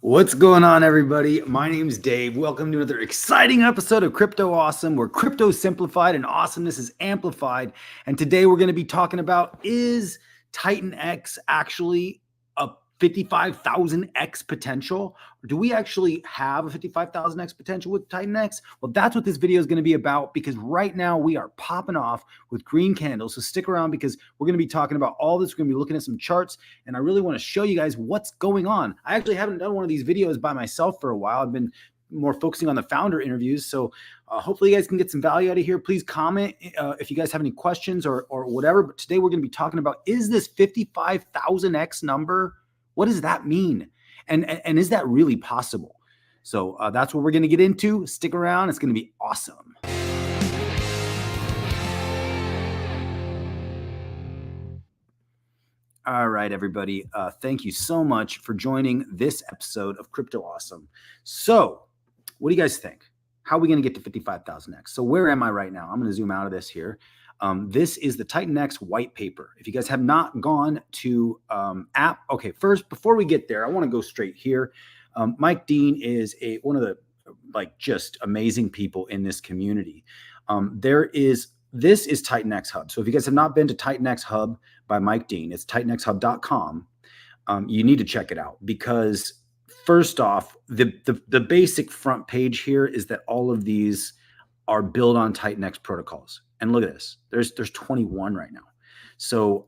What's going on, everybody? My name's Dave. Welcome to another exciting episode of Crypto Awesome, where crypto is simplified and awesomeness is amplified. And today we're going to be talking about, is TitanX actually a 55,000x potential? Or do we actually have a 55,000x potential with TitanX? Well, that's what this video is going to be about, because right now we are popping off with green candles. So stick around, because we're going to be talking about all this. We're going to be looking at some charts, and I really want to show you guys what's going on. I actually haven't done one of these videos by myself for a while. I've been more focusing on the founder interviews. So hopefully you guys can get some value out of here. Please comment if you guys have any questions or whatever. But today we're going to be talking about, is this 55,000x number? What does that mean? And is that really possible? So that's what we're going to get into. Stick around. It's going to be awesome. All right, everybody. Thank you so much for joining this episode of Crypto Awesome. So what do you guys think? How are we going to get to 55,000x? So where am I right now? I'm going to zoom out of this here. This is the TitanX white paper. If you guys have not gone to app, okay, first, before we get there, I want to go straight here. Mike Dean is one of the just amazing people in this community. This is TitanX Hub. So if you guys have not been to TitanX Hub by Mike Dean, it's titanxhub.com. You need to check it out, because first off, the basic front page here is that all of these are built on TitanX protocols. And look at this. There's 21 right now. So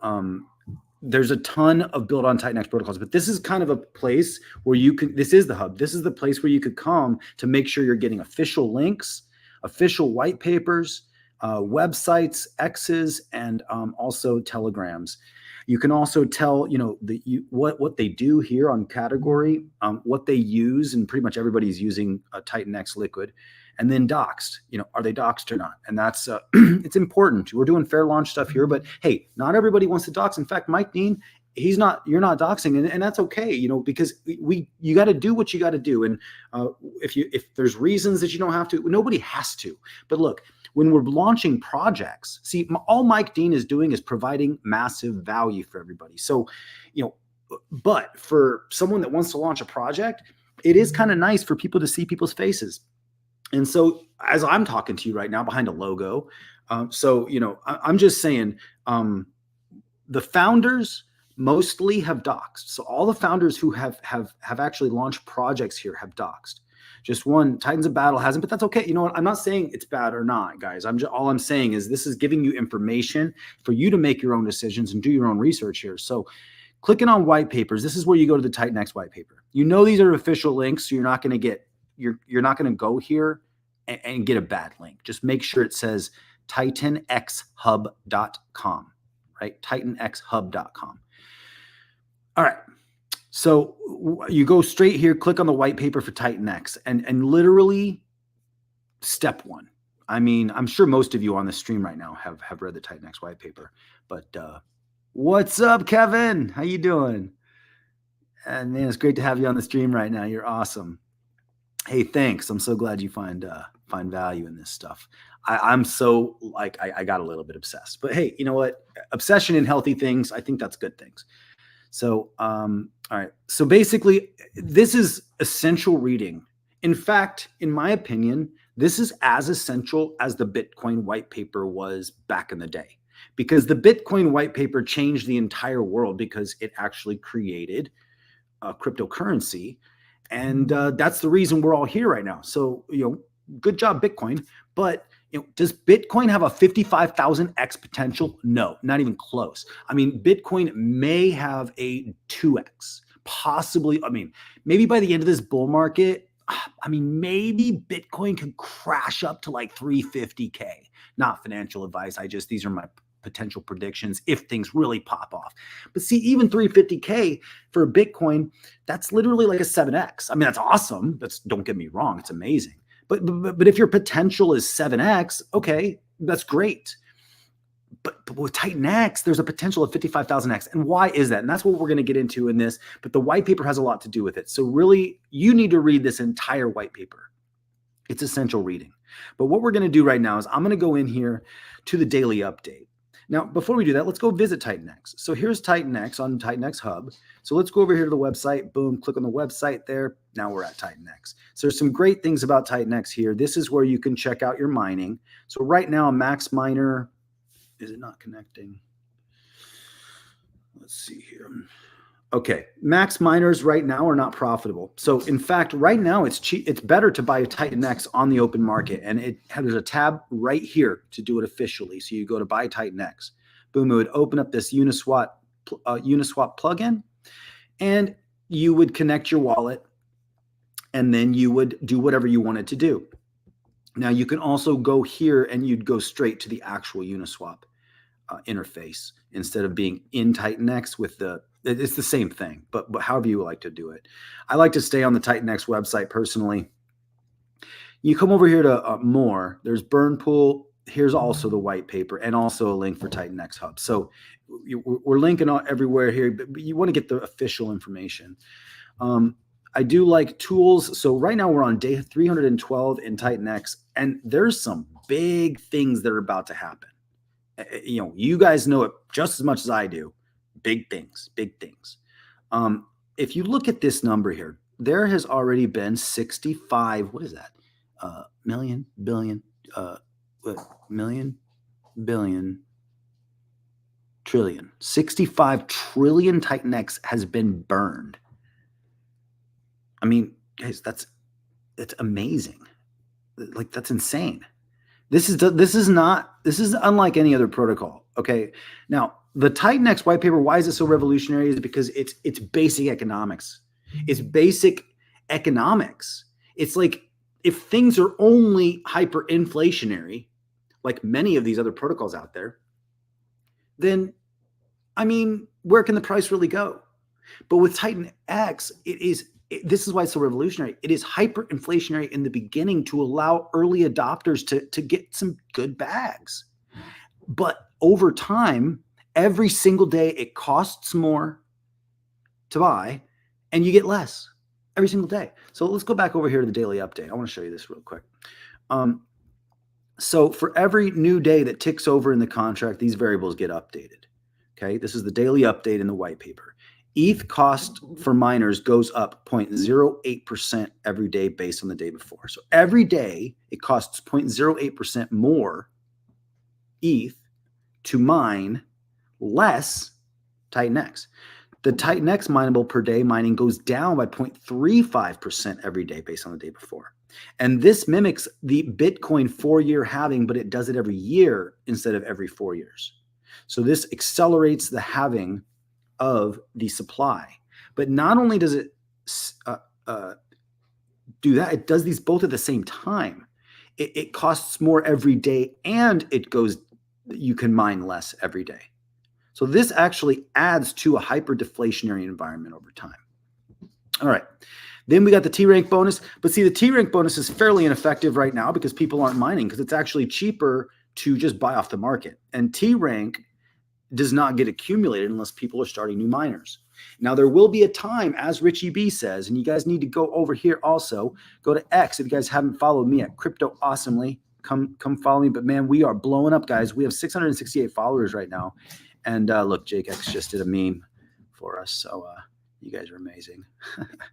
there's a ton of built on TitanX protocols, but this is kind of a place where you can, this is the hub. This is the place where you could come to make sure you're getting official links, official white papers, websites, X's, and also telegrams. You can also tell, what they do here on category, what they use, and pretty much everybody's using a TitanX liquid. And then doxed, are they doxed or not? And that's, it's important. We're doing fair launch stuff here, but hey, not everybody wants to dox. In fact, Mike Dean, you're not doxing, and that's okay, because you got to do what you got to do. And if there's reasons that you don't have to, nobody has to. But look, when we're launching projects, see, all Mike Dean is doing is providing massive value for everybody. So, but for someone that wants to launch a project, it is kind of nice for people to see people's faces. And so as I'm talking to you right now behind a logo, I'm just saying, the founders mostly have doxed. So all the founders who have actually launched projects here have doxed. Just one, Titans of Battle hasn't, but that's okay. You know what? I'm not saying it's bad or not, guys. All I'm saying is this is giving you information for you to make your own decisions and do your own research here. So clicking on white papers, this is where you go to the TitanX white paper. These are official links, so you're not going to get, you're not going to go here and get a bad link. Just make sure it says titanxhub.com, right? titanxhub.com. All right. So you go straight here, click on the white paper for TitanX, and literally step one. I mean, I'm sure most of you on the stream right now have read the TitanX white paper, but what's up, Kevin? How you doing? And man, it's great to have you on the stream right now. You're awesome. Hey, thanks. I'm so glad you find value in this stuff. I'm so I got a little bit obsessed, but hey, you know what? Obsession in healthy things, I think that's good things. So, all right. So basically, this is essential reading. In fact, in my opinion, this is as essential as the Bitcoin white paper was back in the day, because the Bitcoin white paper changed the entire world, because it actually created a cryptocurrency. And that's the reason we're all here right now. So, good job, Bitcoin. But does Bitcoin have a 55,000x potential? No, not even close. I mean, Bitcoin may have a 2x, possibly. I mean, maybe by the end of this bull market, maybe Bitcoin could crash up to like 350K. Not financial advice. These are my potential predictions if things really pop off. But see, even 350K for a Bitcoin, that's literally like a 7x. I mean, that's awesome. Don't get me wrong. It's amazing. But if your potential is 7x, okay, that's great. But with TitanX, there's a potential of 55,000x. And why is that? And that's what we're going to get into in this. But the white paper has a lot to do with it. So really, you need to read this entire white paper. It's essential reading. But what we're going to do right now is I'm going to go in here to the daily update. Now, before we do that, let's go visit TitanX. So here's TitanX on TitanX Hub. So let's go over here to the website. Boom, click on the website there. Now we're at TitanX. So there's some great things about TitanX here. This is where you can check out your mining. So right now, Max Miner, is it not connecting? Let's see here. Okay, max miners right now are not profitable. So in fact, right now it's cheap. It's better to buy a TitanX on the open market, and there's a tab right here to do it officially. So you go to buy TitanX. Boom, it would open up this Uniswap plugin, and you would connect your wallet, and then you would do whatever you wanted to do. Now you can also go here, and you'd go straight to the actual Uniswap interface instead of being in TitanX with the. It's the same thing, but however you like to do it. I like to stay on the TitanX website personally. You come over here to more. There's Burn Pool. Here's also the white paper and also a link for TitanX Hub. So we're linking everywhere here, but you want to get the official information. I do like tools. So right now we're on day 312 in TitanX, and there's some big things that are about to happen. You guys know it just as much as I do. Big things, big things. If you look at this number here, there has already been 65, what is that? Million, billion, trillion. 65 trillion TitanX has been burned. I mean, guys, that's amazing. Like, that's insane. This is unlike any other protocol. Okay. Now, the TitanX white paper, why is it so revolutionary? Is because it's basic economics. It's basic economics. It's like if things are only hyperinflationary, like many of these other protocols out there, then, I mean, where can the price really go? But with TitanX, this is why it's so revolutionary. It is hyperinflationary in the beginning to allow early adopters to get some good bags. But over time, every single day, it costs more to buy, and you get less every single day. So let's go back over here to the daily update. I want to show you this real quick. So for every new day that ticks over in the contract, these variables get updated. Okay, this is the daily update in the white paper. ETH cost for miners goes up 0.08% every day based on the day before. So every day, it costs 0.08% more ETH to mine less TitanX. The TitanX mineable per day mining goes down by 0.35% every day based on the day before. And this mimics the Bitcoin 4-year halving, but it does it every year instead of every 4 years. So this accelerates the halving of the supply. But not only does it do that, it does these both at the same time. It costs more every day, and you can mine less every day. So this actually adds to a hyper-deflationary environment over time. All right. Then we got the T-rank bonus. But see, the T-rank bonus is fairly ineffective right now because people aren't mining, because it's actually cheaper to just buy off the market. And T-rank does not get accumulated unless people are starting new miners. Now, there will be a time, as Richie B says, and you guys need to go over here also. Go to X if you guys haven't followed me at Crypto Awesomely. Come follow me. But, man, we are blowing up, guys. We have 668 followers right now. And look, Jake X just did a meme for us. So you guys are amazing.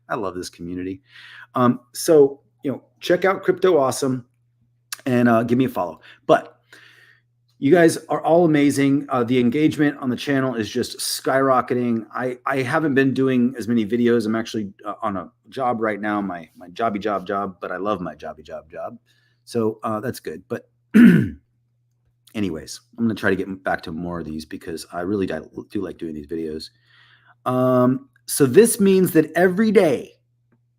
I love this community. So, check out Crypto Awesome and give me a follow. But you guys are all amazing. The engagement on the channel is just skyrocketing. I haven't been doing as many videos. I'm actually on a job right now, my jobby job, but I love my jobby job. So that's good. But anyways, I'm going to try to get back to more of these because I really do like doing these videos. So this means that every day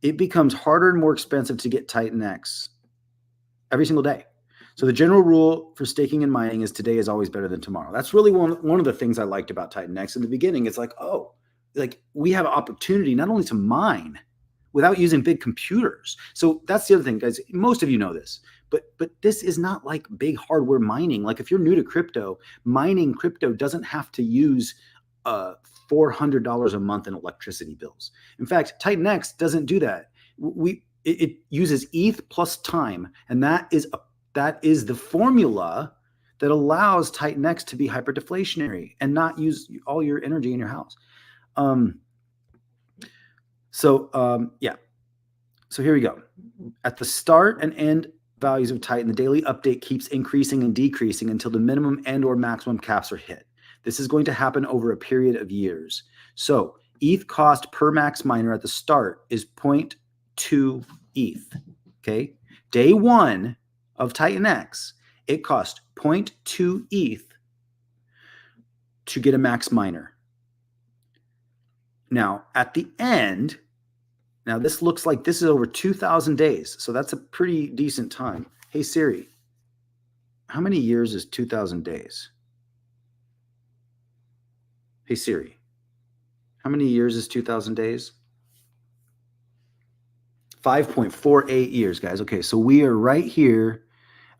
it becomes harder and more expensive to get TitanX every single day. So the general rule for staking and mining is today is always better than tomorrow. That's really one of the things I liked about TitanX in the beginning. It's like, we have an opportunity not only to mine without using big computers. So that's the other thing, guys. Most of you know this, but this is not like big hardware mining. Like if you're new to crypto, mining crypto doesn't have to use $400 a month in electricity bills. In fact, TitanX doesn't do that. It uses ETH plus time, and that is the formula that allows TitanX to be hyperdeflationary and not use all your energy in your house. Yeah. So here we go. At the start and end values of Titan, the daily update keeps increasing and decreasing until the minimum and or maximum caps are hit. This is going to happen over a period of years. So ETH cost per max miner at the start is 0.2 ETH. Okay. Day one of TitanX, it cost 0.2 ETH to get a max miner. Now, at the end, now this looks like this is over 2,000 days. So that's a pretty decent time. Hey, Siri, how many years is 2,000 days? Hey, Siri, how many years is 2,000 days? 5.48 years, guys. Okay, so we are right here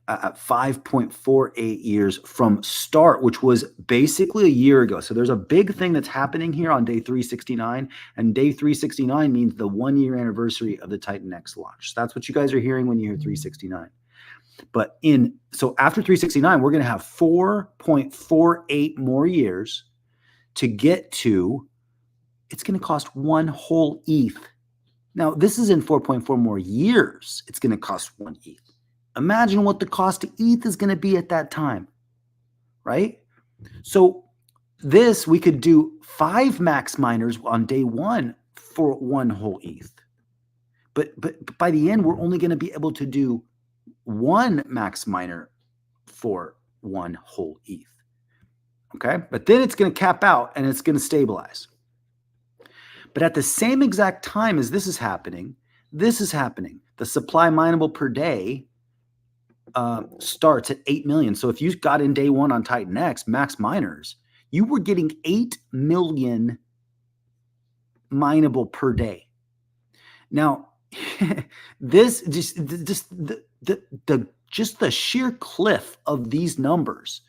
at 5.48 years from start, which was basically a year ago. So there's a big thing that's happening here on day 369, and day 369 means the 1-year anniversary of the TitanX launch. So that's what you guys are hearing when you hear 369. But so after 369, we're going to have 4.48 more years to get to. It's going to cost 1 whole ETH. Now, this is in 4.4 more years. It's going to cost 1 ETH. Imagine what the cost to ETH is going to be at that time, right? So this, we could do 5 max miners on day one for 1 whole ETH. But by the end, we're only going to be able to do 1 max miner for 1 whole ETH. Okay? But then it's going to cap out and it's going to stabilize. But at the same exact time as this is happening. The supply mineable per day starts at 8 million. So if you got in day one on TitanX, max miners, you were getting 8 million mineable per day. Now, this just the sheer cliff of these numbers.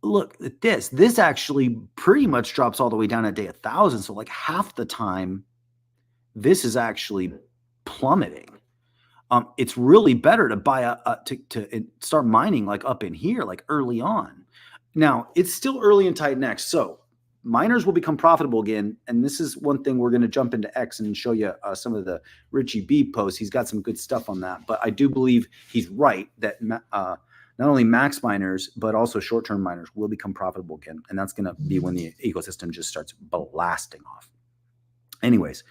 Look at this. This actually pretty much drops all the way down at day 1,000. So like half the time, this is actually plummeting. It's really better to buy to start mining like up in here, like early on. Now, it's still early in TitanX, so miners will become profitable again. And this is one thing we're going to jump into X and show you some of the Richie B posts. He's got some good stuff on that. But I do believe he's right that not only max miners, but also short-term miners will become profitable again. And that's going to be when the ecosystem just starts blasting off. Anyways,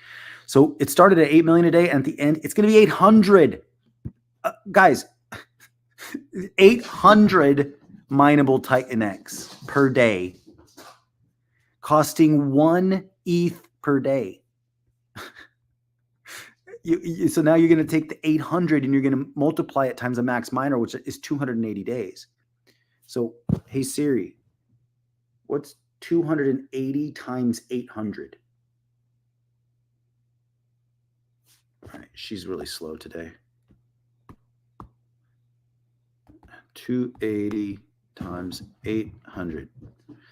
so it started at 8 million a day, and at the end, it's going to be 800. Guys, 800 mineable TitanX per day, costing 1 ETH per day. So now you're going to take the 800 and you're going to multiply it times a max miner, which is 280 days. So, hey Siri, what's 280 times 800? All right, she's really slow today. 280 times 800.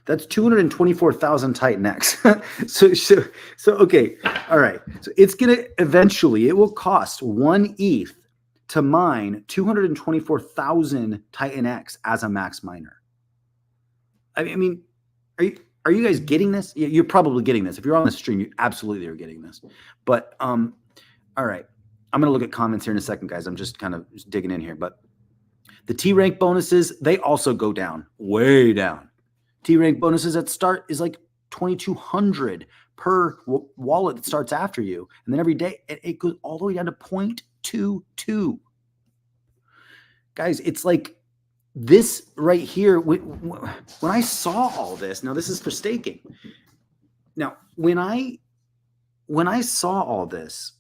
That's 224,000 TitanX. so okay. All right. So it's going to eventually, it will cost 1 ETH to mine 224,000 TitanX as a max miner. I mean, are you guys getting this? You're probably getting this. If you're on the stream, you absolutely are getting this. But all right. I'm going to look at comments here in a second, guys. I'm just kind of digging in here. But the T rank bonuses, they also go down, way down. T rank bonuses at start is like 2,200 per wallet that starts after you. And then every day it goes all the way down to 0.22. Guys, it's like this right here. When I saw all this, now this is for staking. Now, when I saw all this,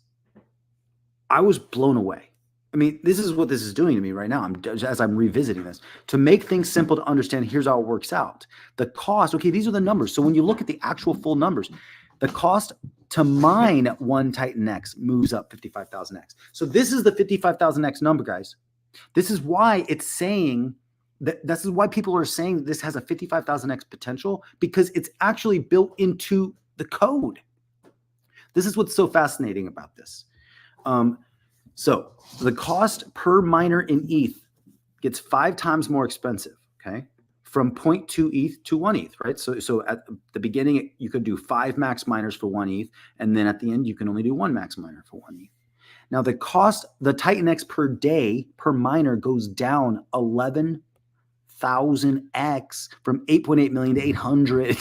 I was blown away. I mean, this is what this is doing to me right now. As I'm revisiting this to make things simple to understand. Here's how it works out. The cost. Okay, these are the numbers. So when you look at the actual full numbers, the cost to mine 1 TitanX moves up 55,000x. So this is the 55,000x number, guys. This is why it's saying that. This is why people are saying this has a 55,000x potential, because it's actually built into the code. This is what's so fascinating about this. So the cost per miner in ETH gets 5 times more expensive. okay, from 0.2 ETH to 1 ETH, right? So at the beginning, you could do 5 max miners for 1 ETH, and then at the end, you can only do 1 max miner for 1 ETH. Now, the cost, the TitanX per day per miner goes down 11,000x from 8.8 million to 800.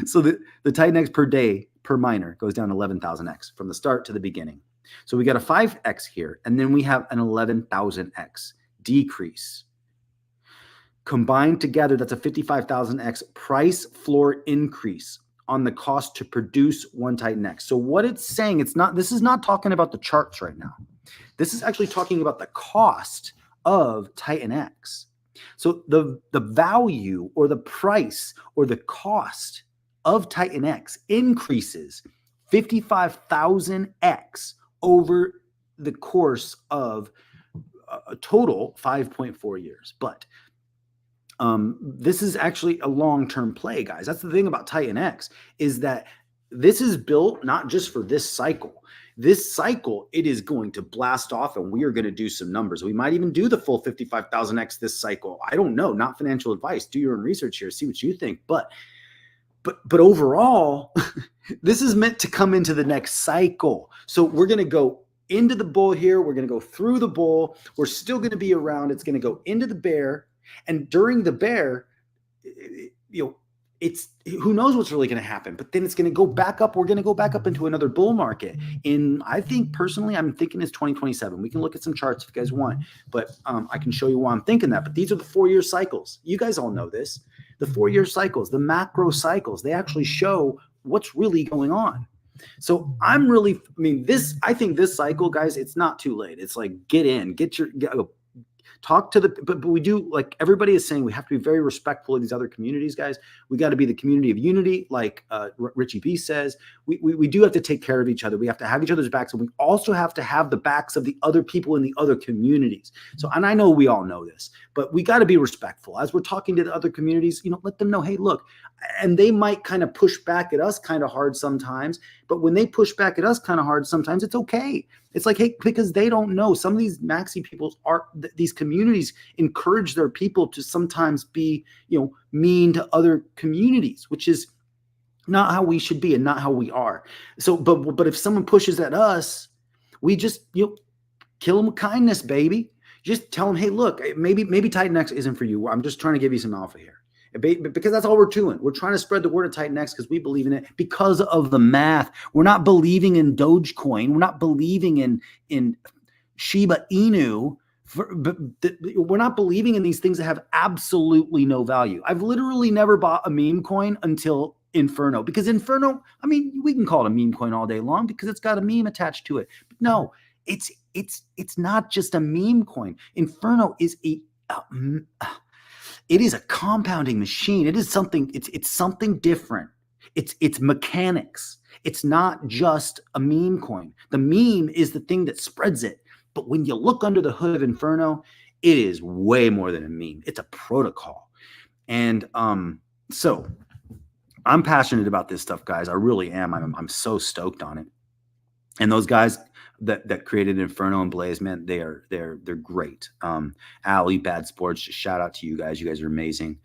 So the TitanX per day per miner goes down 11,000x from the start to the beginning. So we got a 5x here, and then we have an 11,000x decrease. Combined together, that's a 55,000x price floor increase on the cost to produce one TitanX. So what it's saying, this is not talking about the charts right now. This is actually talking about the cost of TitanX. So the value or the price or the cost of TitanX increases 55,000x over the course of a total 5.4 years. But this is actually a long-term play, guys. That's the thing about TitanX, is that this is built not just for this cycle. This cycle, it is going to blast off, and we are going to do some numbers. We might even do the full 55,000x this cycle. I don't know. Not financial advice. Do your own research here. See what you think. But overall, this is meant to come into the next cycle. So we're going to go into the bull here. We're going to go through the bull. We're still going to be around. It's going to go into the bear. And during the bear, it's who knows what's really going to happen, but then it's going to go back up. We're going to go back up into another bull market. I think personally, I'm thinking it's 2027. We can look at some charts if you guys want, but I can show you why I'm thinking that. But these are the 4-year cycles. You guys all know this. The 4-year cycles, the macro cycles, they actually show what's really going on. So I think this cycle, guys, it's not too late. It's like, talk to but we do, like everybody is saying, we have to be very respectful of these other communities, guys. We got to be the community of unity, like Richie B says. We do have to take care of each other. We have to have each other's backs, and we also have to have the backs of the other people in the other communities. So, and I know we all know this, but we got to be respectful as we're talking to the other communities. Let them know, hey, look, and they might kind of push back at us kind of hard sometimes, but when they push back at us kind of hard sometimes, it's okay. It's like, hey, because they don't know. Some of these maxi peoples these communities encourage their people to sometimes be, mean to other communities, which is not how we should be and not how we are. So, but if someone pushes at us, we just, kill them with kindness, baby. Just tell them, hey, look, maybe TitanX isn't for you. I'm just trying to give you some alpha here. Because that's all we're doing. We're trying to spread the word of TitanX because we believe in it because of the math. We're not believing in Dogecoin. We're not believing in Shiba Inu. We're not believing in these things that have absolutely no value. I've literally never bought a meme coin until Inferno, because Inferno, we can call it a meme coin all day long because it's got a meme attached to it. But no, it's not just a meme coin. Inferno is it is a compounding machine. It is something, it's something different. It's mechanics. It's not just a meme coin. The meme is the thing that spreads it. But when you look under the hood of Inferno, it is way more than a meme. It's a protocol. And so I'm passionate about this stuff, guys. I really am. I'm so stoked on it. And those guys that created Inferno and Blaze, man, they're great. Ali, Bad Sports, just shout out to you guys. You guys are amazing.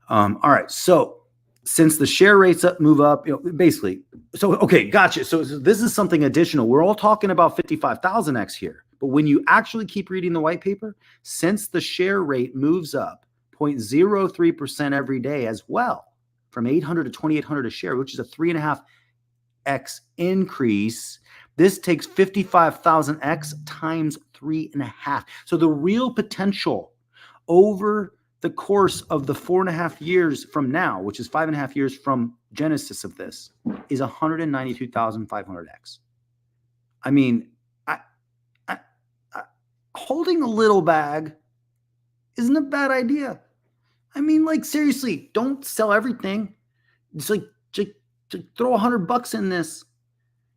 All right. So since the share rates move up, basically, so okay, gotcha. So this is something additional. We're all talking about 55,000x here, but when you actually keep reading the white paper, since the share rate moves up 0.03% every day as well, from 800 to 2,800 a share, which is a 3.5x increase. This takes 55,000x times 3.5. So the real potential over the course of the 4.5 years from now, which is 5.5 years from genesis of this, is 192,500x. Holding a little bag isn't a bad idea. Seriously, don't sell everything. It's like just throw $100 in this.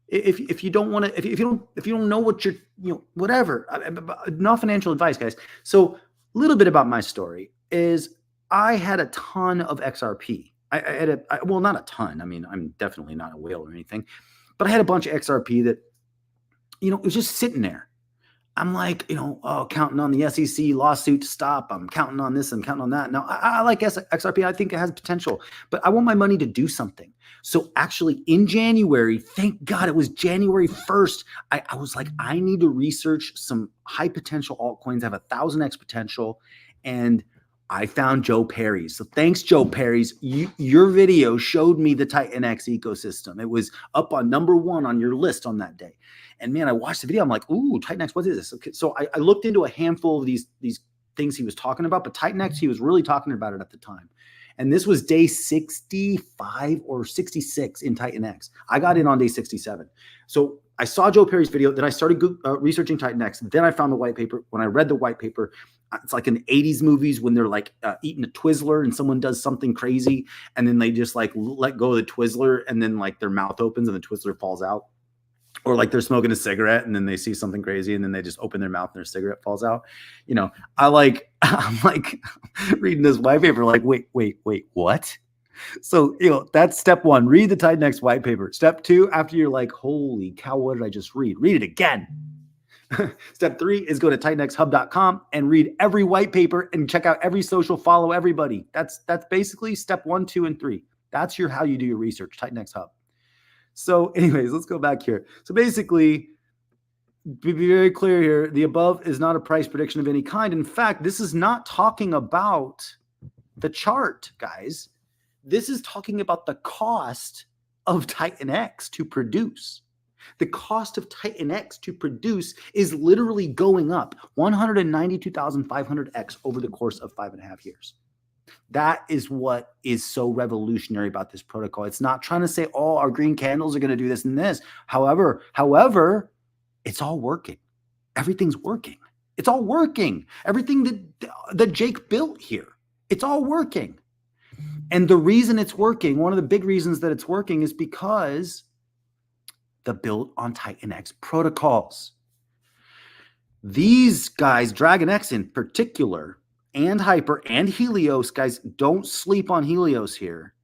If you don't want to, if you don't know what you're, whatever. Not financial advice, guys. So a little bit about my story is I had a ton of XRP. Well, not a ton. I'm definitely not a whale or anything, but I had a bunch of XRP that, it was just sitting there. I'm like, counting on the SEC lawsuit to stop. I'm counting on this. I'm counting on that. Now, I like XRP. I think it has potential, but I want my money to do something. So actually in January, thank God it was January 1st, I was like, I need to research some high potential altcoins, have 1,000x potential. And I found Joe Perry's. So thanks, Joe Perry's. Your video showed me the TitanX ecosystem. It was up on #1 on your list on that day. And man, I watched the video. I'm like, ooh, TitanX, what is this? Okay, so I looked into a handful of these things he was talking about, but TitanX, he was really talking about it at the time. And this was day 65 or 66 in TitanX. I got in on day 67. So I saw Joe Perry's video. Then I started researching TitanX. Then I found the white paper. When I read the white paper, it's like in the 80s movies when they're like eating a Twizzler and someone does something crazy. And then they just like let go of the Twizzler and then like their mouth opens and the Twizzler falls out. Or like they're smoking a cigarette and then they see something crazy and then they just open their mouth and their cigarette falls out. I'm like reading this white paper, like, wait, what? So, that's step 1. Read the TitanX white paper. Step 2, after you're like, holy cow, what did I just read? Read it again. Step 3 is go to titanxhub.com and read every white paper and check out every social, follow everybody. That's basically step 1, 2, and 3. That's how you do your research, TitanX Hub. So anyways, let's go back here. So basically, be very clear here, the above is not a price prediction of any kind. In fact, this is not talking about the chart, guys. This is talking about the cost of TitanX to produce. The cost of TitanX to produce is literally going up 192,500x over the course of 5.5 years. That is what is so revolutionary about this protocol. It's not trying to say, oh, our green candles are going to do this and this. However, it's all working. Everything's working. It's all working. Everything that Jake built here, it's all working. And the reason it's working, one of the big reasons that it's working is because the built on TitanX protocols. These guys, DragonX in particular, and Hyper and Helios, guys, don't sleep on Helios here.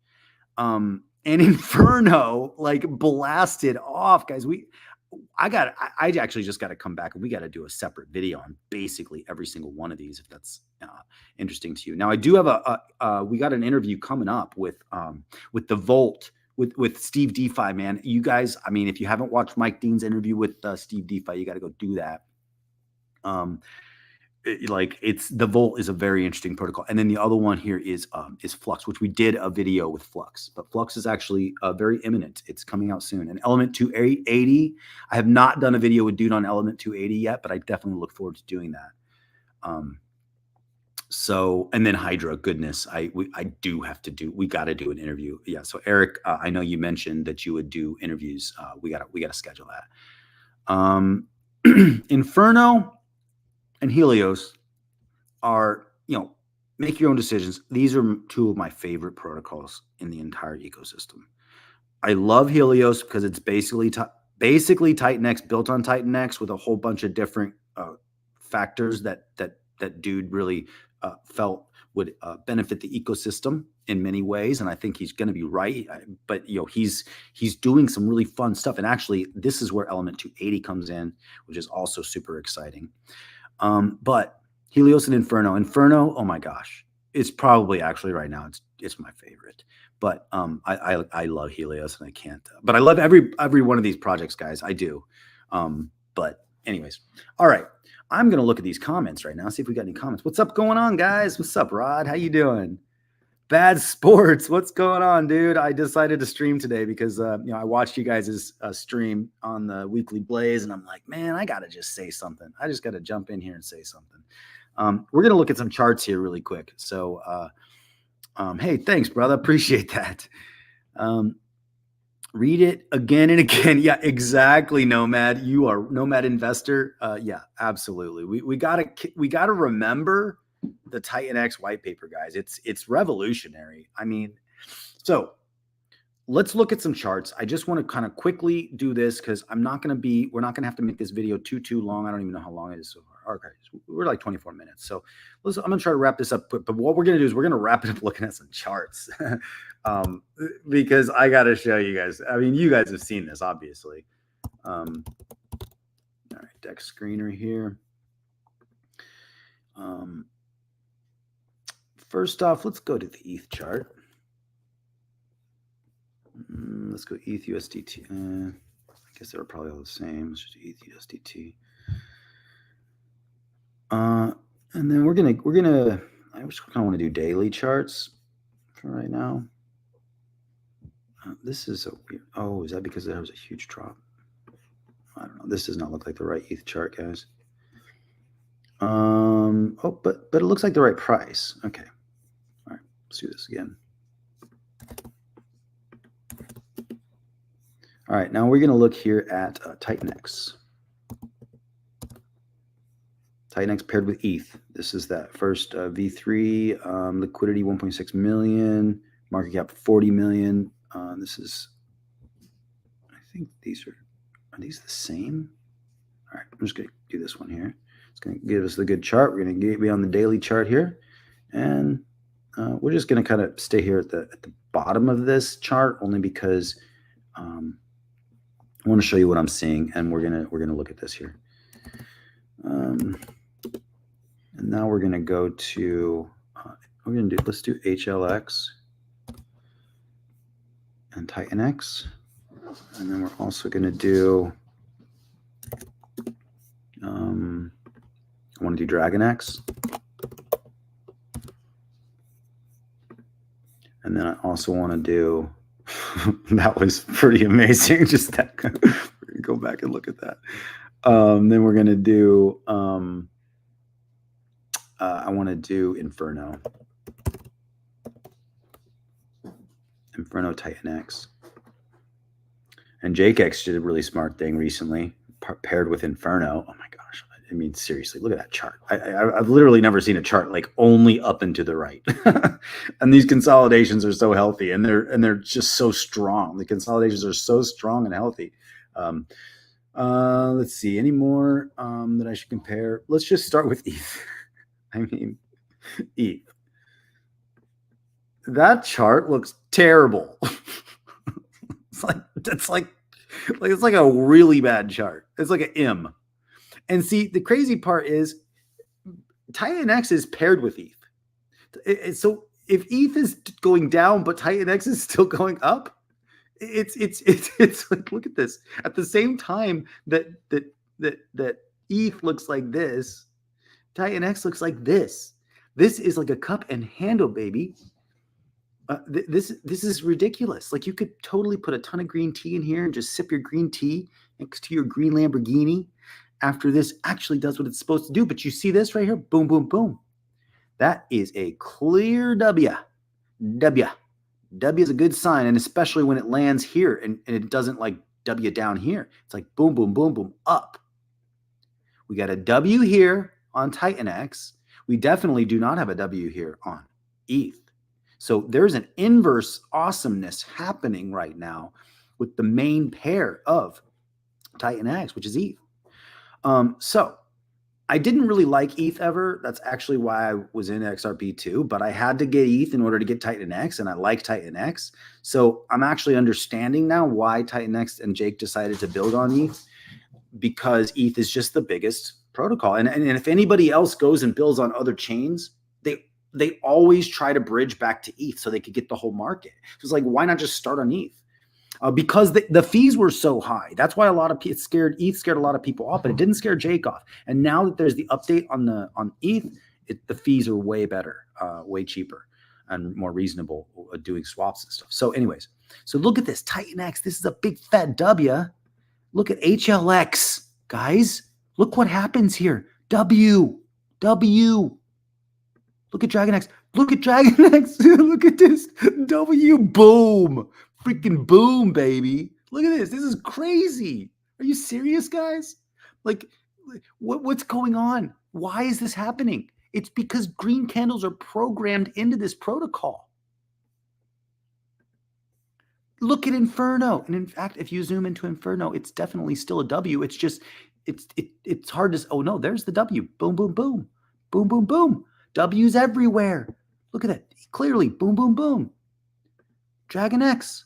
And Inferno like blasted off, guys. I actually just got to come back and we got to do a separate video on basically every single one of these, if that's interesting to you. Now I do have we got an interview coming up with the Volt with Steve DeFi, man. You guys, I mean, if you haven't watched Mike Dean's interview with Steve DeFi, you got to go do that. The Volt is a very interesting protocol. And then the other one here is Flux, which we did a video with Flux, but Flux is actually very imminent. It's coming out soon. And Element 280, I have not done a video with Dude on Element 280 yet, but I definitely look forward to doing that. And then Hydra, goodness, we got to do an interview. Yeah. So Eric, I know you mentioned that you would do interviews. We gotta schedule that. Inferno and Helios are, make your own decisions. These are 2 of my favorite protocols in the entire ecosystem. I love Helios because it's basically TitanX built on TitanX with a whole bunch of different factors that dude really felt would benefit the ecosystem in many ways. And I think he's going to be right. But, he's doing some really fun stuff. And actually, this is where Element 280 comes in, which is also super exciting. But Helios and Inferno, oh my gosh, it's probably actually right now, it's my favorite. But I love Helios and I can't, but I love every one of these projects, guys. I do. But anyways, all right. I'm going to look at these comments right now, see if we got any comments. What's up going on, guys? What's up, Rod? How you doing? Bad Sports, what's going on, dude? I decided to stream today because I watched you guys' stream on the Weekly Blaze, and I'm like, man, I gotta just say something. I just gotta jump in here and say something. We're gonna look at some charts here really quick. So, hey, thanks, brother. Appreciate that. Read it again and again. Yeah, exactly, Nomad. You are Nomad Investor. Yeah, absolutely. We gotta remember the TitanX white paper, guys. It's revolutionary. I mean, so let's look at some charts. I just want to kind of quickly do this because we're not going to have to make this video too long. I don't even know how long it is so far. Okay, we're like 24 minutes. So I'm going to try to wrap this up quick, but what we're going to do is we're going to wrap it up looking at some charts because I got to show you guys. I mean, you guys have seen this, obviously. All right. deck screener here. First off, let's go to the ETH chart. Let's go ETH USDT. I guess they're probably all the same. Let's just do ETH USDT. And then we're gonna. I just kind of want to do daily charts for right now. This is a weird. Oh, is that because there was a huge drop? I don't know. This does not look like the right ETH chart, guys. Oh, but it looks like the right price. Okay. All right. Let's do this again. All right. Now we're going to look here at TitanX. TitanX paired with ETH. This is that first V3 liquidity 1.6 million, market cap 40 million. This is, I think these are these the same? All right, I'm just going to do this one here. It's going to give us the good chart. We're going to be on the daily chart here, and we're just going to kind of stay here at the bottom of this chart only because I want to show you what I'm seeing, and we're gonna look at this here. And now we're going to go to let's do HLX and TitanX, and then we're also going to do I want to do DragonX, and then I also want to do that was pretty amazing. Just that we're gonna go back and look at that. Then we're going to do I want to do Inferno TitanX. And JakeX did a really smart thing recently, paired with Inferno. Oh my gosh. I mean, seriously, look at that chart. I've literally never seen a chart like only up and to the right. And these consolidations are so healthy, and they're just so strong. The consolidations are so strong and healthy. Let's see, any more that I should compare? Let's just start with ETH. I mean, ETH. That chart looks terrible. It's like a really bad chart. It's like an M. And see, the crazy part is TitanX is paired with ETH. So if ETH is going down, but TitanX is still going up, it's like, look at this. At the same time that ETH looks like this, TitanX looks like this. This is like a cup and handle, baby. This is ridiculous. Like, you could totally put a ton of green tea in here and just sip your green tea next to your green Lamborghini after this actually does what it's supposed to do. But you see this right here? Boom, boom, boom. That is a clear W. W is a good sign, and especially when it lands here and it doesn't like W down here. It's like boom, boom, boom, boom, up. We got a W here on TitanX. We definitely do not have a W here on ETH. So there's an inverse awesomeness happening right now with the main pair of TitanX, which is ETH. So I didn't really like ETH ever. That's actually why I was in XRP2, but I had to get ETH in order to get TitanX, and I like TitanX. So I'm actually understanding now why TitanX and Jake decided to build on ETH, because ETH is just the biggest protocol. And if anybody else goes and builds on other chains, they always try to bridge back to ETH so they could get the whole market. So it's like, why not just start on ETH? Because the fees were so high. That's why a lot of people ETH scared a lot of people off, but it didn't scare Jake off. And now that there's the update on ETH, the fees are way better, way cheaper, and more reasonable doing swaps and stuff. So anyways, so look at this TitanX. This is a big fat W. Look at HLX, guys. Look what happens here. W. Look at DragonX. Look at DragonX. Look at this. W. Boom. Freaking boom, baby. Look at this. This is crazy. Are you serious, guys? Like, what's going on? Why is this happening? It's because green candles are programmed into this protocol. Look at Inferno. And in fact, if you zoom into Inferno, it's definitely still a W. It's just, it's hard to, oh no, there's the W. Boom, boom, boom. Boom, boom, boom. W's everywhere. Look at it. Clearly. Boom, boom, boom. DragonX.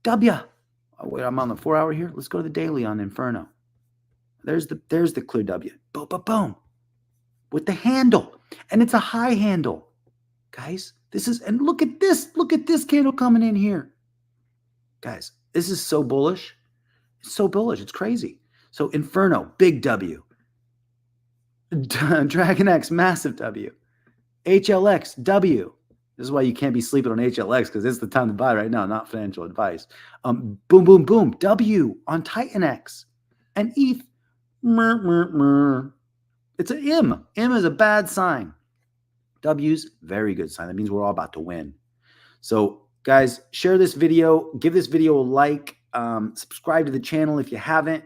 W. Oh, wait, I'm on the 4 hour here. Let's go to the daily on Inferno. There's the clear W. Boom, boom, boom. With the handle. And it's a high handle. Guys, this is, and look at this. Look at this candle coming in here. Guys, this is so bullish. It's so bullish. It's crazy. So Inferno, big W. TitanX, massive W. HLX, W. This is why you can't be sleeping on HLX, because it's the time to buy right now, not financial advice. Boom, boom, boom. W on TitanX. And ETH, it's an M. M is a bad sign. W's, very good sign. That means we're all about to win. So, guys, share this video. Give this video a like. Subscribe to the channel if you haven't.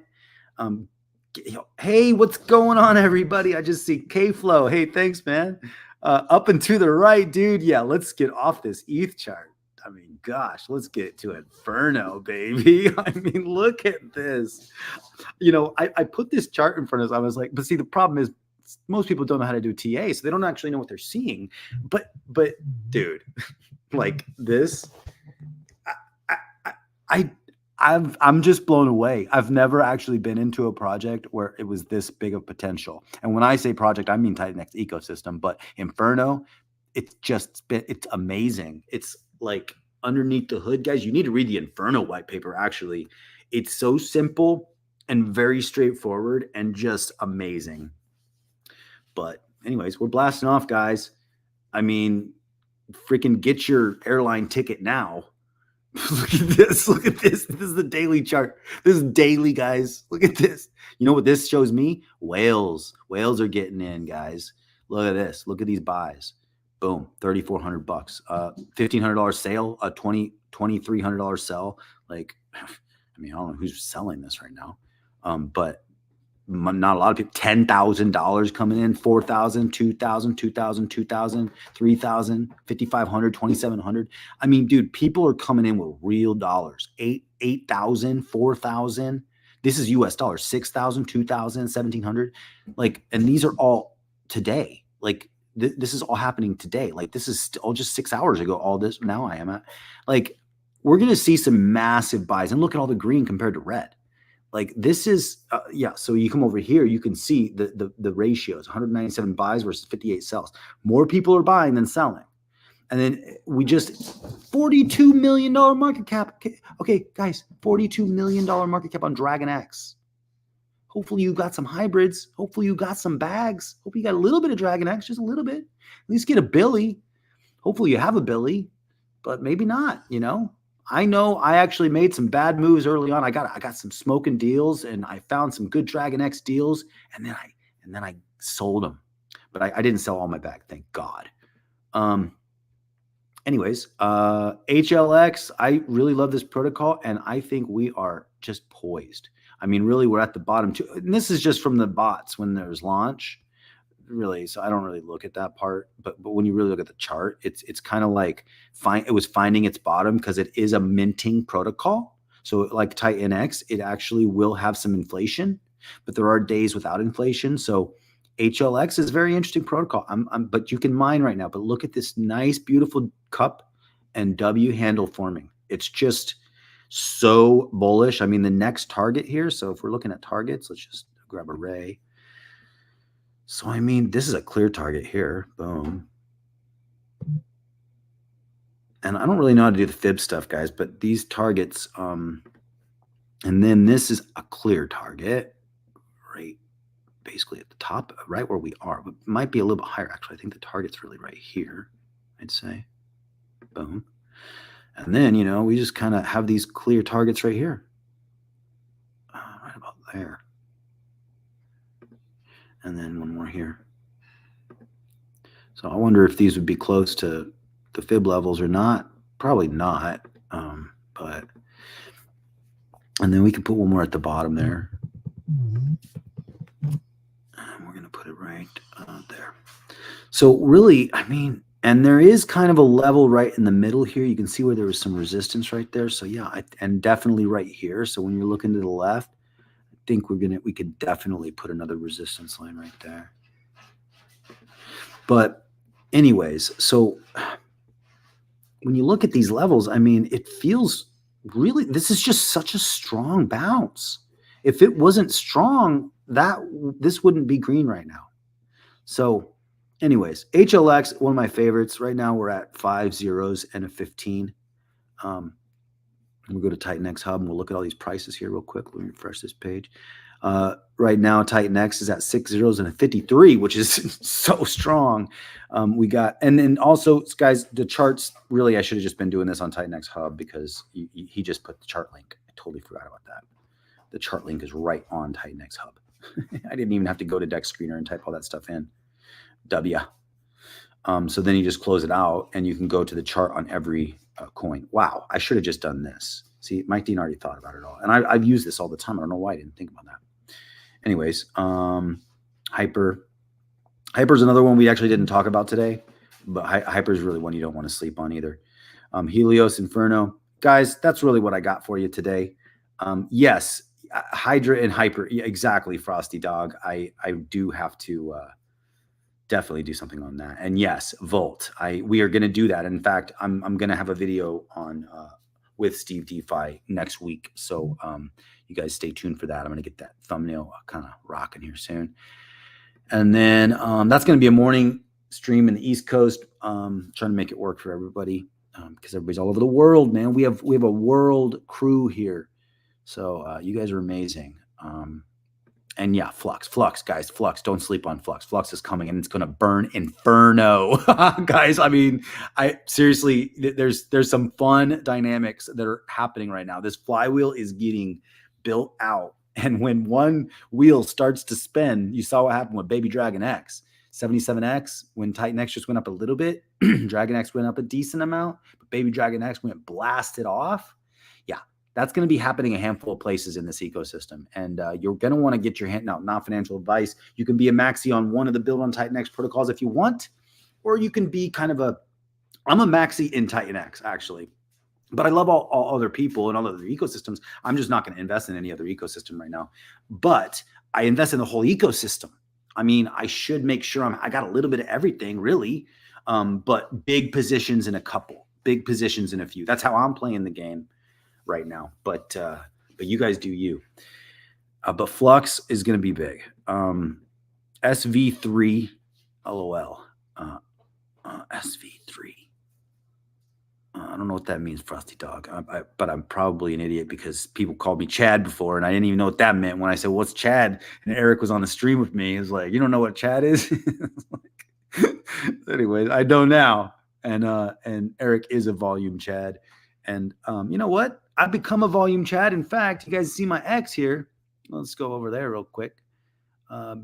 Hey, what's going on, everybody? I just see K-Flow. Hey, thanks, man. Up and to the right, dude. Yeah, let's get off this ETH chart. I mean, gosh, let's get to Inferno, baby. I mean, look at this. You know, I put this chart in front of us. I was like, but see, the problem is most people don't know how to do TA, so they don't actually know what they're seeing. But dude, like this, I'm just blown away. I've never actually been into a project where it was this big of potential. And when I say project, I mean TitanX ecosystem. But Inferno, it's amazing. It's like underneath the hood, guys. You need to read the Inferno white paper. Actually, it's so simple and very straightforward and just amazing. But anyways, we're blasting off, guys. I mean, freaking get your airline ticket now. Look at this. Look at this. This is the daily chart. This is daily, guys. Look at this. You know what this shows me? Whales. Whales are getting in, guys. Look at this. Look at these buys. Boom. $3,400. $1,500 sale. A $2,300 sell. Like, I mean, I don't know who's selling this right now. But not a lot of people. $10,000 coming in, $4,000, $2,000, $2,000, $2,000, $3,000, $5,500, $2,700. I mean, dude, people are coming in with real dollars. $8,000, $4,000. This is US dollars. $6,000, $2,000, $1,700. Like, and these are all today. Like, this is all happening today. Like, this is all just 6 hours ago. All this now I am at. Like, we're gonna see some massive buys, and look at all the green compared to red. Like this is, yeah. So you come over here, you can see the ratios: 197 buys versus 58 sells. More people are buying than selling. And then we just $42 million market cap. Okay, guys, $42 million market cap on TitanX. Hopefully you got some hybrids. Hopefully you got some bags. Hopefully you got a little bit of TitanX, just a little bit. At least get a Billy. Hopefully you have a Billy, but maybe not. You know. I know I actually made some bad moves early on. I got some smoking deals, and I found some good TitanX deals, and then I sold them. But I didn't sell all my bag, thank God. Anyways, HLX, I really love this protocol, and I think we are just poised. I mean, really, we're at the bottom too. And this is just from the bots when there's launch. Really, so I don't really look at that part, but when you really look at the chart, it's kind of like it was finding its bottom because it is a minting protocol. So like TitanX, it actually will have some inflation, but there are days without inflation. So HLX is a very interesting protocol. But you can mine right now. But look at this nice, beautiful cup and W handle forming. It's just so bullish. I mean, the next target here. So if we're looking at targets, let's just grab a ray. So, I mean, this is a clear target here. Boom. And I don't really know how to do the fib stuff, guys, but these targets, and then this is a clear target, right? Basically at the top, right where we are, but might be a little bit higher. Actually, I think the target's really right here, I'd say. Boom. And then, you know, we just kind of have these clear targets right here. Right about there. And then one more here. So I wonder if these would be close to the fib levels or not. Probably not. But and then we can put one more at the bottom there. And we're going to put it right there. So really, I mean, and there is kind of a level right in the middle here. You can see where there was some resistance right there. So yeah, and definitely right here. So when you're looking to the left, think we could definitely put another resistance line right there. But anyways, so when you look at these levels, I mean, it feels really, this is just such a strong bounce. If it wasn't strong, this wouldn't be green right now. So anyways, HLX, one of my favorites. Right now we're at 5 zeros and a 15. We'll go to TitanX Hub and we'll look at all these prices here real quick. Let me refresh this page. Right now, TitanX is at 6 zeros and a 53, which is so strong. We got, and then also, guys, the charts, really, I should have just been doing this on TitanX Hub because he just put the chart link. I totally forgot about that. The chart link is right on TitanX Hub. I didn't even have to go to Deck Screener and type all that stuff in. So then you just close it out and you can go to the chart on every coin. Wow, I should have just done this. See, Mike Dean already thought about it all. And I've used this all the time. I don't know why I didn't think about that. Anyways, Hyper. Hyper's another one we actually didn't talk about today, but Hyper is really one you don't want to sleep on either. Helios, Inferno. Guys, that's really what I got for you today. Yes, Hydra and Hyper. Yeah, exactly, Frosty Dog. I do have to definitely do something on that. And yes, Volt. We are going to do that. In fact, I'm going to have a video on with Steve DeFi next week. So you guys stay tuned for that. I'm going to get that thumbnail kind of rocking here soon. And then that's going to be a morning stream in the East Coast. Trying to make it work for everybody because everybody's all over the world, man. We have a world crew here. So you guys are amazing. And yeah, Flux, guys, Flux. Don't sleep on Flux. Flux is coming and it's going to burn Inferno. Guys, I mean, seriously, there's some fun dynamics that are happening right now. This flywheel is getting built out. And when one wheel starts to spin, you saw what happened with Baby Dragon X. 77X, when TitanX just went up a little bit, Dragon X went up a decent amount, but Baby Dragon X went blasted off. Yeah, that's going to be happening a handful of places in this ecosystem. And you're going to want to get your hand out, not financial advice. You can be a maxi on one of the build on TitanX protocols if you want, or you can be kind of I'm a maxi in TitanX actually, but I love all other people and all other ecosystems. I'm just not going to invest in any other ecosystem right now, but I invest in the whole ecosystem. I mean, I should make sure I got a little bit of everything really, but big positions in a couple, big positions in a few. That's how I'm playing the game right now. But you guys do you. But Flux is going to be big. SV3, LOL. SV3. I don't know what that means, Frosty Dog. But I'm probably an idiot because people called me Chad before, and I didn't even know what that meant when I said, "What's Chad?" And Eric was on the stream with me. He was like, "You don't know what Chad is?" Anyways, I know now. And Eric is a volume Chad. And you know what? I've become a volume Chad. In fact, you guys see my X here. Let's go over there real quick.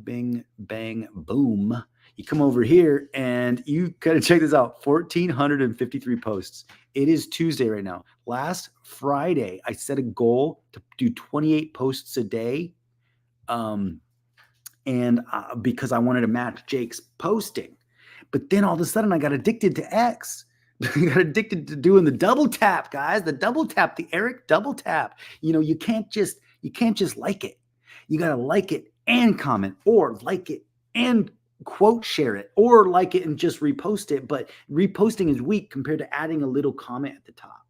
Bing, bang, boom. You come over here and you gotta check this out. 1,453 posts. It is Tuesday right now. Last Friday, I set a goal to do 28 posts a day. Because I wanted to match Jake's posting. But then all of a sudden I got addicted to X. I got addicted to doing the double tap, guys. The double tap, the Eric double tap. You know, you can't just like it. You gotta like it and comment, or like it and quote share it, or like it and just repost it. But reposting is weak compared to adding a little comment at the top.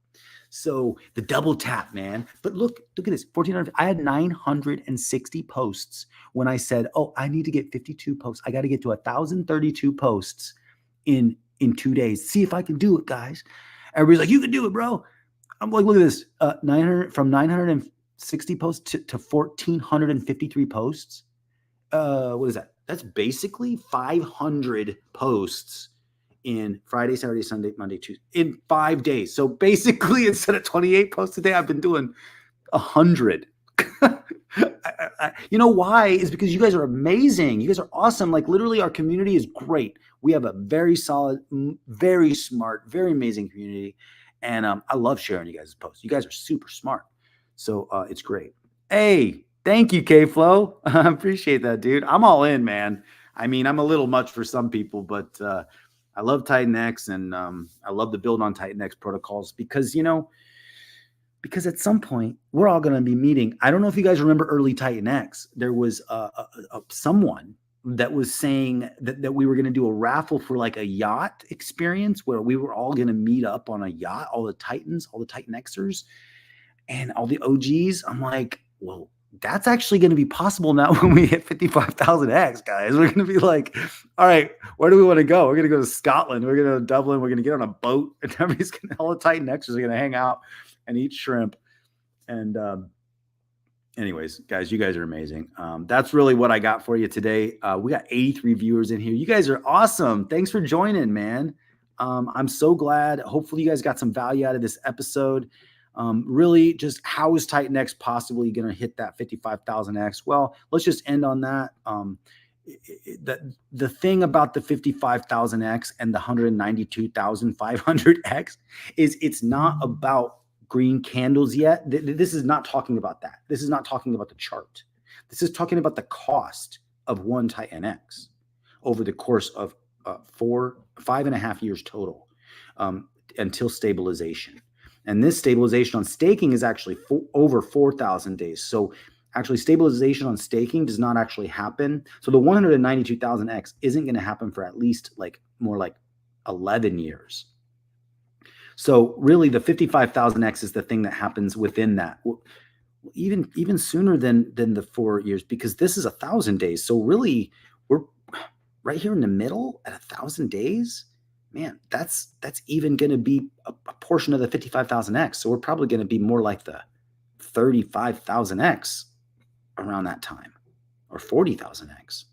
So the double tap, man. But look at this. 1,400. I had 960 posts when I said, "Oh, I need to get 52 posts. I got to get to 1,032 posts in 2 days. See if I can do it, guys." Everybody's like, "You can do it, bro." I'm like, look at this. 960 posts to 1,453 posts. What is that? That's basically 500 posts in Friday, Saturday, Sunday, Monday, Tuesday, in 5 days. So basically, instead of 28 posts a day, I've been doing 100. You know why? Is because you guys are amazing. You guys are awesome. Like literally, our community is great. We have a very solid, very smart, very amazing community. And I love sharing you guys' posts. You guys are super smart. So it's great. Hey, thank you, K-Flow. I appreciate that, dude. I'm all in, man. I mean, I'm a little much for some people, but I love TitanX and I love the build on TitanX protocols because, because at some point we're all going to be meeting. I don't know if you guys remember early TitanX. There was someone that was saying that we were going to do a raffle for like a yacht experience where we were all going to meet up on a yacht, all the Titans, all the TitanXers and all the OGs. I'm like, well, that's actually going to be possible now when we hit 55,000X, guys. We're going to be like, all right, where do we want to go? We're going to go to Scotland. We're going to go to Dublin. We're going to get on a boat, and everybody's going to, all the TitanXers are going to hang out and eat shrimp. And anyways, guys, you guys are amazing. That's really what I got for you today. We got 83 viewers in here. You guys are awesome. Thanks for joining, man. I'm so glad. Hopefully you guys got some value out of this episode. Really just how is TitanX possibly going to hit that 55,000X? Well, let's just end on that. The thing about the 55,000X and the 192,500X is it's not about green candles yet. This is not talking about that. This is not talking about the chart. This is talking about the cost of one TitanX over the course of 5.5 years total until stabilization. And this stabilization on staking is actually over 4,000 days. So actually stabilization on staking does not actually happen. So the 192,000X isn't going to happen for at least more like 11 years. So really the 55,000X is the thing that happens within that, even sooner than the 4 years, because this is 1,000 days. So really we're right here in the middle at 1,000 days. Man, that's even going to be a portion of the 55,000X. So we're probably going to be more like the 35,000X around that time, or 40,000X.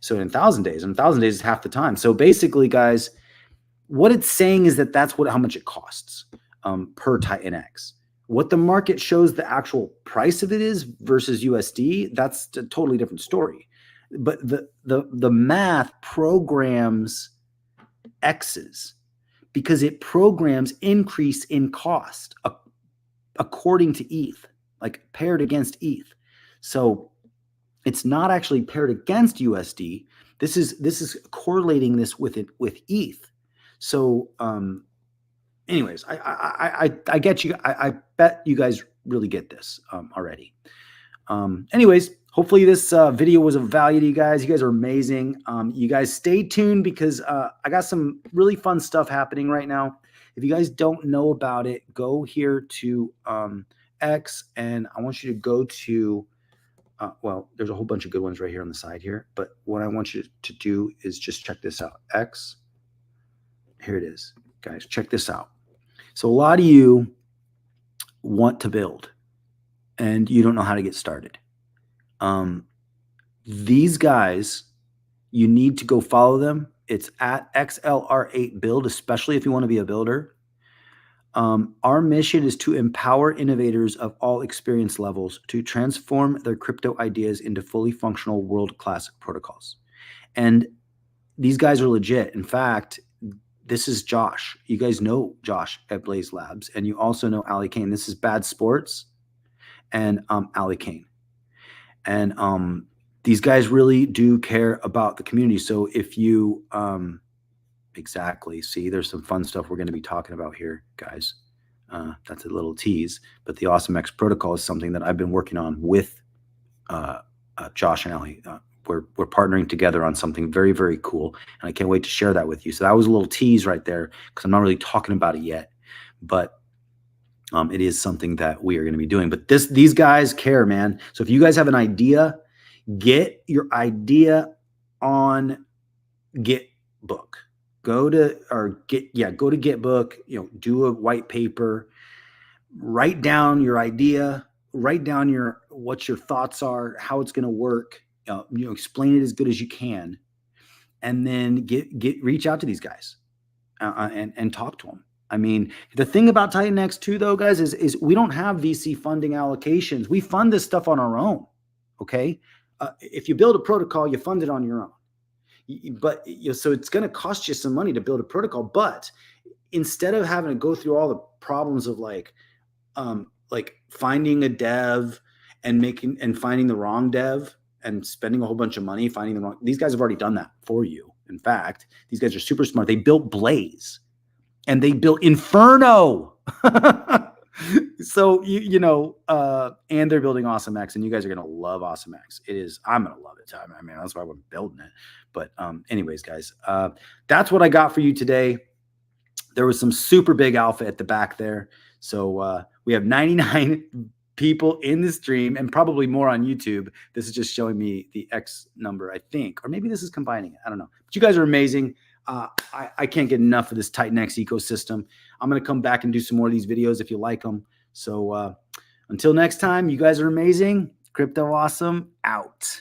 So in 1,000 days, is half the time. So basically, guys, what it's saying is that that's how much it costs per TitanX. What the market shows the actual price of it is versus USD, that's a totally different story. But the math programs X's because it programs increase in cost according to ETH, like paired against ETH. So it's not actually paired against USD. This is correlating this with ETH. So anyways, I get you. I bet you guys really get this already. Anyways, hopefully this video was of value to you guys. You guys are amazing. You guys stay tuned because I got some really fun stuff happening right now. If you guys don't know about it, go here to X, and I want you to go to, well, there's a whole bunch of good ones right here on the side here. But what I want you to do is just check this out. X, here it is. Guys, check this out. So a lot of you want to build, and you don't know how to get started. These guys, you need to go follow them. It's at XLR8 Build, especially if you want to be a builder. Our mission is to empower innovators of all experience levels to transform their crypto ideas into fully functional world-class protocols. And these guys are legit. In fact, this is Josh. You guys know Josh at Blaze Labs, and you also know Ali Kane. This is Bad Sports and Ali Kane. And these guys really do care about the community. So if you exactly see, there's some fun stuff we're going to be talking about here, guys. That's a little tease, but the eosystem protocol is something that I've been working on with Josh and Ali. We're partnering together on something very, very cool, and I can't wait to share that with you. So that was a little tease right there because I'm not really talking about it yet, but it is something that we are going to be doing. But these guys care, man. So if you guys have an idea, get your idea on Gitbook. Go to Gitbook, do a white paper, write down your idea, write down what your thoughts are, how it's going to work, explain it as good as you can, and then reach out to these guys and talk to them. I mean, the thing about TitanX too, though, guys, is we don't have VC funding allocations. We fund this stuff on our own. Okay. If you build a protocol, you fund it on your own. But so it's going to cost you some money to build a protocol. But instead of having to go through all the problems of like finding a dev and finding the wrong dev and spending a whole bunch of money finding the wrong, these guys have already done that for you. In fact, these guys are super smart. They built Blaze and they built Inferno. So and they're building AwesomeX, and you guys are gonna love AwesomeX. I'm gonna love it. I mean, that's why we're building it. But anyways, guys, that's what I got for you today. There was some super big alpha at the back there. So we have 99 people in the stream and probably more on YouTube. This is just showing me the X number, I think, or maybe this is combining it. I don't know. But you guys are amazing. I can't get enough of this TitanX ecosystem. I'm going to come back and do some more of these videos if you like them. So until next time, you guys are amazing. Crypto Awesome out.